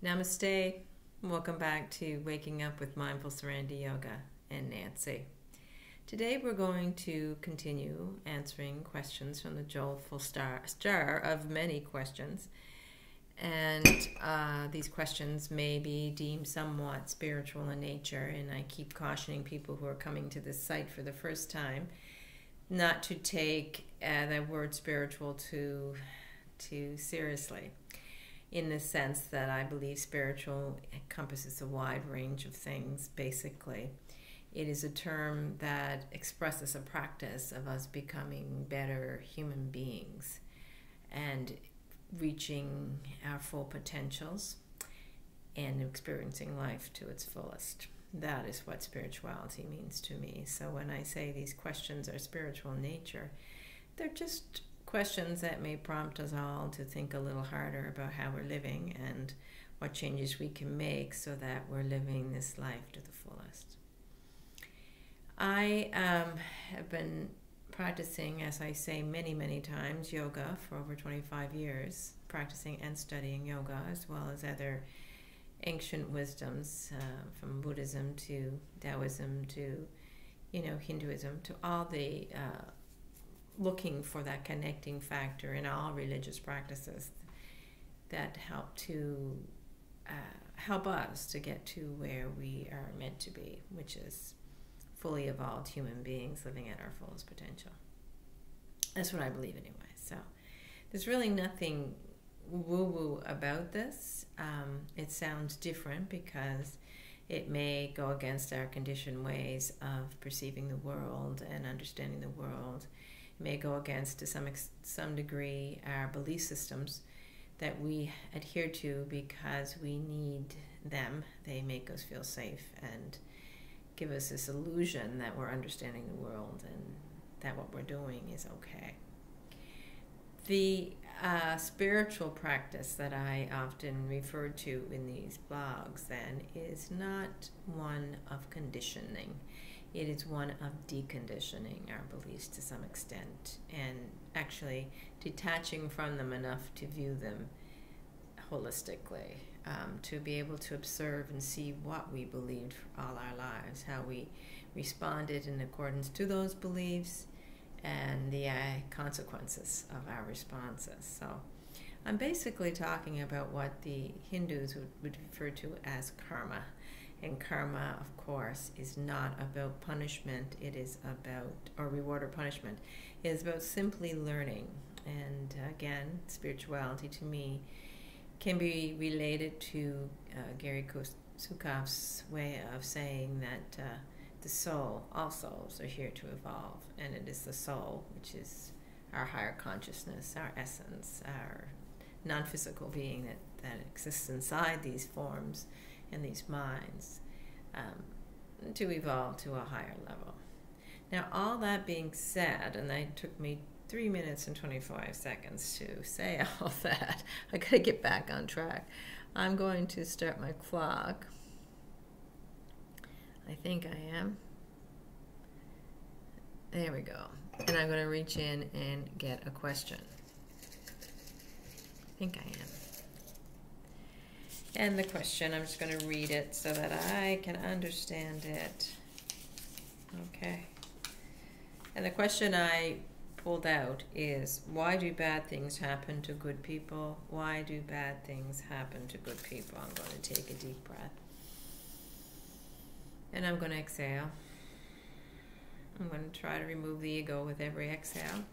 Namaste. Welcome back to Waking Up with Mindful Serenity Yoga and Nancy. Today we're going to continue answering questions from the joyful star of many questions. And these questions may be deemed somewhat spiritual in nature, and I keep cautioning people who are coming to this site for the first time not to take the word spiritual too seriously, in the sense that I believe spiritual encompasses a wide range of things. Basically, it is a term that expresses a practice of us becoming better human beings and reaching our full potentials and experiencing life to its fullest. That is what spirituality means to me. So when I say these questions are spiritual in nature, they're just questions that may prompt us all to think a little harder about how we're living and what changes we can make so that we're living this life to the fullest. I have been practicing, as I say many times, yoga for over 25 years, practicing and studying yoga as well as other ancient wisdoms, from Buddhism to Taoism to Hinduism, to all the looking for that connecting factor in all religious practices that help us to get to where we are meant to be, which is fully evolved human beings living at our fullest potential. That's what I believe anyway. So there's really nothing woo-woo about this. It sounds different because it may go against our conditioned ways of perceiving the world and understanding the world. It may go against, to some degree, our belief systems that we adhere to because we need them. They make us feel safe and give us this illusion that we're understanding the world and that what we're doing is okay. The spiritual practice that I often refer to in these blogs then is not one of conditioning. It is one of deconditioning our beliefs to some extent and actually detaching from them enough to view them holistically, to be able to observe and see what we believed for all our lives, how we responded in accordance to those beliefs, and the consequences of our responses. So I'm basically talking about what the Hindus would refer to as karma. And karma, of course, is not about punishment. It is about, or reward or punishment. It is about simply learning. And again, spirituality to me can be related to Gary Zukaev's way of saying that the soul, all souls are here to evolve. And it is the soul, which is our higher consciousness, our essence, our non-physical being that exists inside these forms and these minds, to evolve to a higher level. Now, all that being said, and it took me 3 minutes and 25 seconds to say all that, I gotta get back on track. I'm going to start my clock. I think I am. There we go. And I'm going to reach in and get a question. I think I am. And the question, I'm just going to read it so that I can understand it. Okay. And the question I pulled out is, why do bad things happen to good people? Why do bad things happen to good people? I'm going to take a deep breath. And I'm going to exhale. I'm going to try to remove the ego with every exhale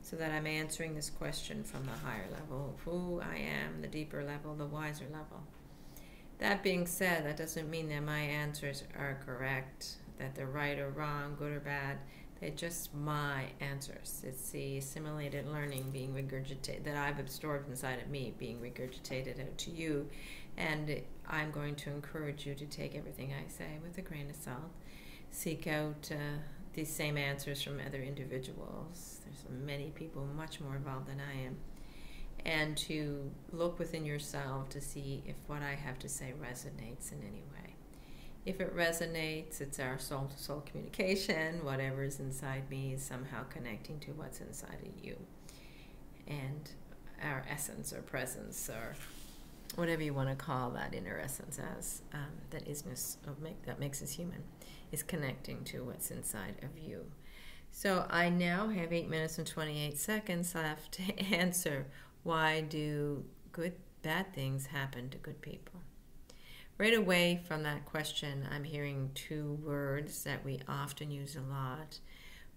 so that I'm answering this question from the higher level of who I am, the deeper level, the wiser level. That being said, that doesn't mean that my answers are correct, that they're right or wrong, good or bad. They're just my answers. It's the assimilated learning being regurgitated, that I've absorbed inside of me, being regurgitated out to you. And I'm going to encourage you to take everything I say with a grain of salt. Seek out these same answers from other individuals. There's many people much more involved than I am. And to look within yourself to see if what I have to say resonates in any way. If it resonates, it's our soul-to-soul communication. Whatever is inside me is somehow connecting to what's inside of you. And our essence or presence or whatever you want to call that inner essence as, that isness that makes us human, is connecting to what's inside of you. So I now have 8 minutes and 28 seconds left to answer, why do bad things happen to good people? Right away from that question, I'm hearing two words that we often use a lot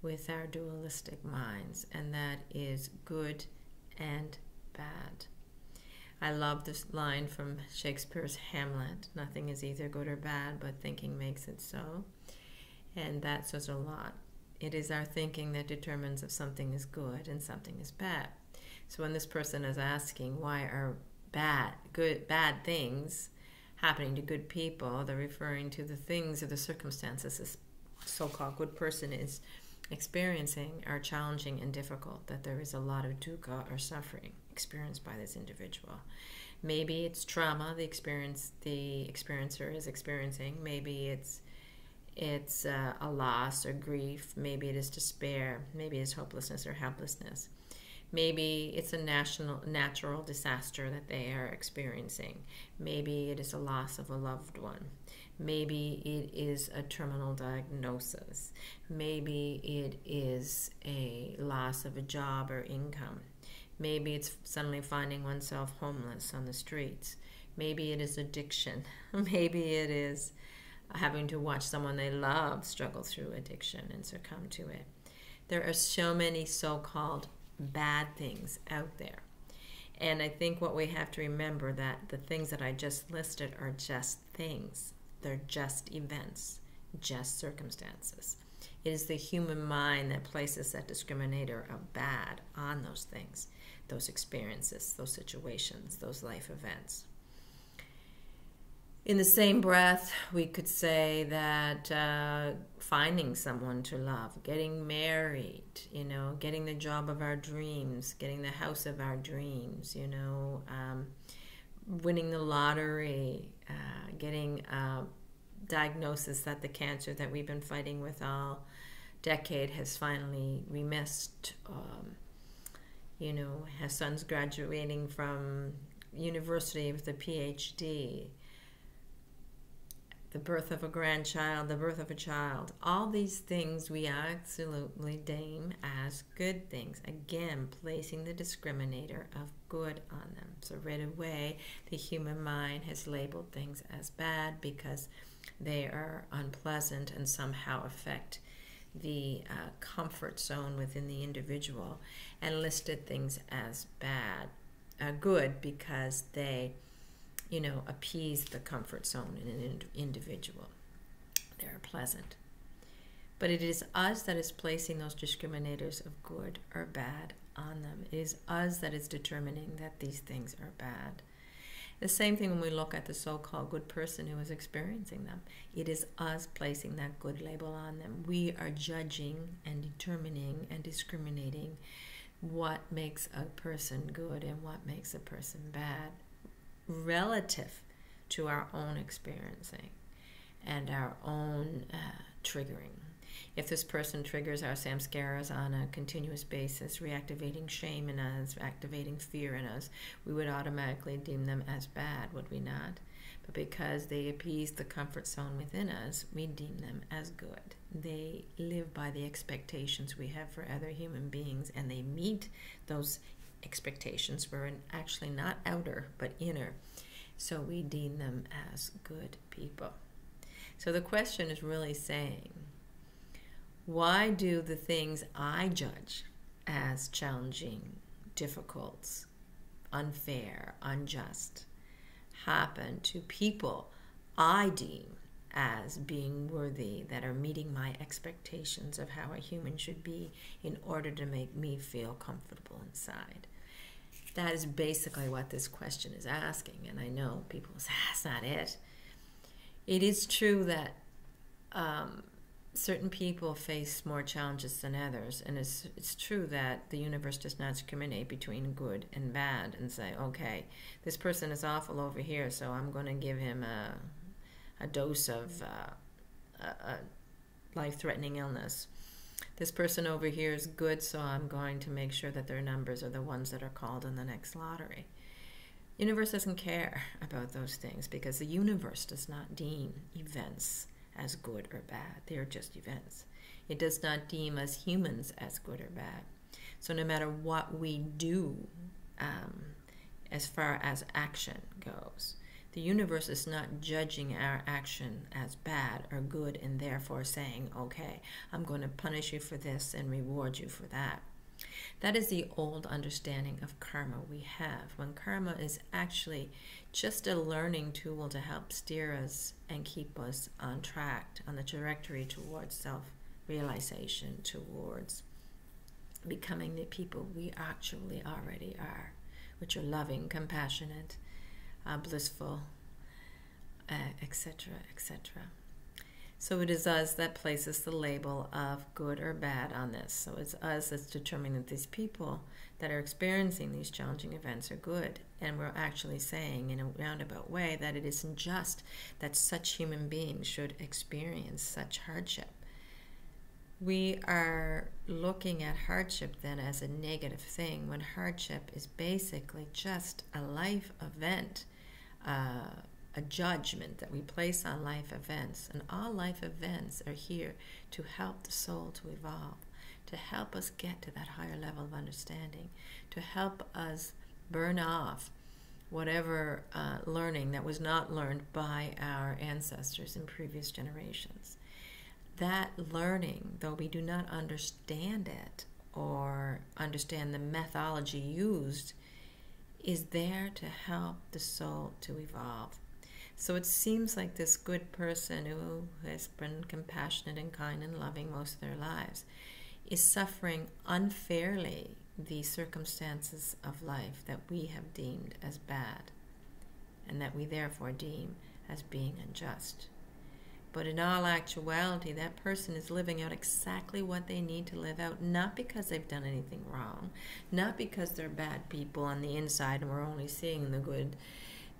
with our dualistic minds, and that is good and bad. I love this line from Shakespeare's Hamlet: nothing is either good or bad, but thinking makes it so. And that says a lot. It is our thinking that determines if something is good and something is bad. So when this person is asking why are bad things happening to good people, they're referring to the things or the circumstances this so-called good person is experiencing are challenging and difficult, that there is a lot of dukkha or suffering experienced by this individual. Maybe it's trauma the experiencer is experiencing. Maybe it's a loss or grief. Maybe it is despair. Maybe it's hopelessness or helplessness. Maybe it's a natural disaster that they are experiencing. Maybe it is a loss of a loved one. Maybe it is a terminal diagnosis. Maybe it is a loss of a job or income. Maybe it's suddenly finding oneself homeless on the streets. Maybe it is addiction. Maybe it is having to watch someone they love struggle through addiction and succumb to it. There are so many so-called bad things out there. And I think what we have to remember, that the things that I just listed are just things. They're just events, just circumstances. It is the human mind that places that discriminator of bad on those things, those experiences, those situations, those life events. In the same breath, we could say that finding someone to love, getting married, getting the job of our dreams, getting the house of our dreams, winning the lottery, getting a diagnosis that the cancer that we've been fighting with all decade has finally remissed. Has sons graduating from university with a PhD. The birth of a grandchild, the birth of a child. All these things we absolutely deem as good things. Again, placing the discriminator of good on them. So right away, the human mind has labeled things as bad because they are unpleasant and somehow affect the comfort zone within the individual, and listed things as good because they appease the comfort zone in an individual. They're pleasant. But it is us that is placing those discriminators of good or bad on them. It is us that is determining that these things are bad. The same thing when we look at the so-called good person who is experiencing them. It is us placing that good label on them. We are judging and determining and discriminating what makes a person good and what makes a person bad, relative to our own experiencing and our own triggering. If this person triggers our samskaras on a continuous basis, reactivating shame in us, activating fear in us, we would automatically deem them as bad, would we not? But because they appease the comfort zone within us, we deem them as good. They live by the expectations we have for other human beings, and they meet those expectations were actually not outer but inner, so we deem them as good people. So the question is really saying, why do the things I judge as challenging, difficult, unfair, unjust happen to people I deem as being worthy, that are meeting my expectations of how a human should be in order to make me feel comfortable inside? That is basically what this question is asking. And I know people say, that's not it. It is true that certain people face more challenges than others. And it's true that the universe does not discriminate between good and bad and say, okay, this person is awful over here, so I'm going to give him a dose of a life-threatening illness. This person over here is good, so I'm going to make sure that their numbers are the ones that are called in the next lottery. Universe doesn't care about those things because the universe does not deem events as good or bad. They are just events. It does not deem us humans as good or bad. So no matter what we do, as far as action goes, the universe is not judging our action as bad or good and therefore saying, okay, I'm going to punish you for this and reward you for that. That is the old understanding of karma we have, when karma is actually just a learning tool to help steer us and keep us on track, on the trajectory towards self-realization, towards becoming the people we actually already are, which are loving, compassionate, blissful, etc., etc. So it is us that places the label of good or bad on this. So it's us that's determining that these people that are experiencing these challenging events are good. And we're actually saying in a roundabout way that it isn't just that such human beings should experience such hardship. We are looking at hardship then as a negative thing, when hardship is basically just a life event, a judgment that we place on life events. And all life events are here to help the soul to evolve, to help us get to that higher level of understanding, to help us burn off whatever learning that was not learned by our ancestors in previous generations. That learning, though we do not understand it or understand the methodology used, is there to help the soul to evolve. So it seems like this good person who has been compassionate and kind and loving most of their lives is suffering unfairly the circumstances of life that we have deemed as bad and that we therefore deem as being unjust. But in all actuality, that person is living out exactly what they need to live out, not because they've done anything wrong, not because they're bad people on the inside and we're only seeing the good,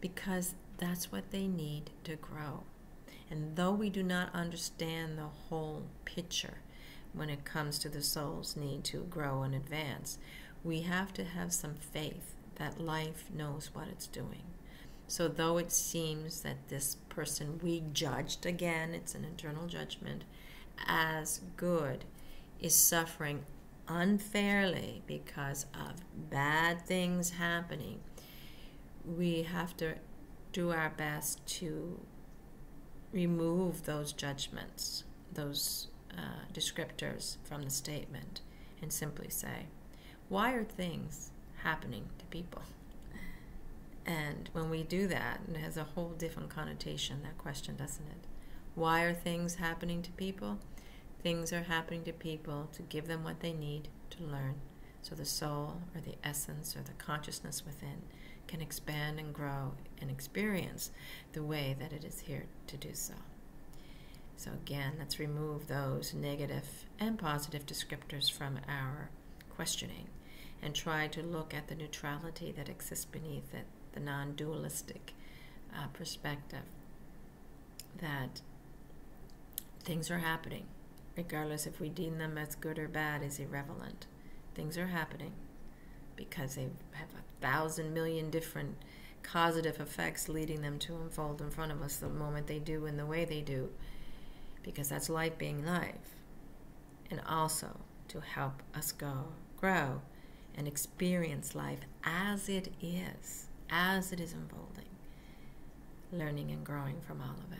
because that's what they need to grow. And though we do not understand the whole picture when it comes to the soul's need to grow and advance, we have to have some faith that life knows what it's doing. So though it seems that this person we judged, again, it's an internal judgment, as good, is suffering unfairly because of bad things happening, we have to do our best to remove those judgments, those descriptors from the statement, and simply say, why are things happening to people? And when we do that, it has a whole different connotation, that question, doesn't it? Why are things happening to people? Things are happening to people to give them what they need to learn, so the soul or the essence or the consciousness within can expand and grow and experience the way that it is here to do so. So again, let's remove those negative and positive descriptors from our questioning and try to look at the neutrality that exists beneath it, the non-dualistic perspective that things are happening, regardless if we deem them as good or bad, is irrelevant. Things are happening because they have 1,000 million different causative effects leading them to unfold in front of us the moment they do and the way they do, because that's life being life. And also to help us grow and experience life as it is unfolding, learning and growing from all of it.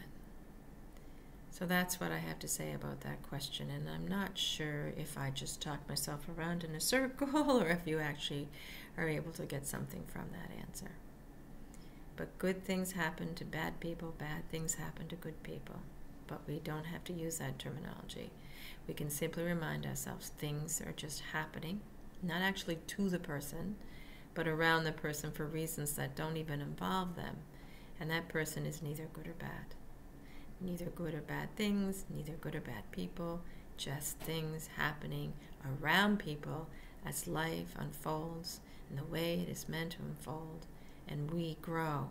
So that's what I have to say about that question, and I'm not sure if I just talked myself around in a circle or if you actually are able to get something from that answer. But good things happen to bad people, bad things happen to good people. But we don't have to use that terminology. We can simply remind ourselves things are just happening, not actually to the person, but around the person for reasons that don't even involve them. And that person is neither good or bad. Neither good or bad things, neither good or bad people, just things happening around people as life unfolds in the way it is meant to unfold, and we grow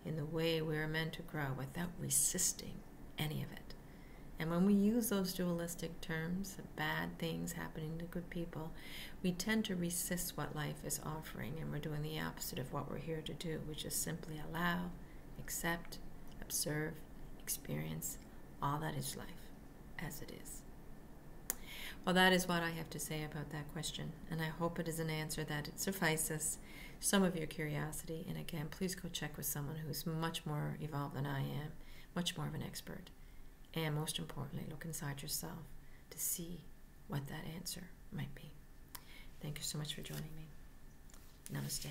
in the way we're meant to grow without resisting any of it. And when we use those dualistic terms, bad things happening to good people, we tend to resist what life is offering, and we're doing the opposite of what we're here to do, which is simply allow, accept, observe, experience all that is life as it is. Well, that is what I have to say about that question, and I hope it is an answer that it suffices some of your curiosity. And again, please go check with someone who's much more evolved than I am, much more of an expert. And most importantly, look inside yourself to see what that answer might be. Thank you so much for joining me. Namaste.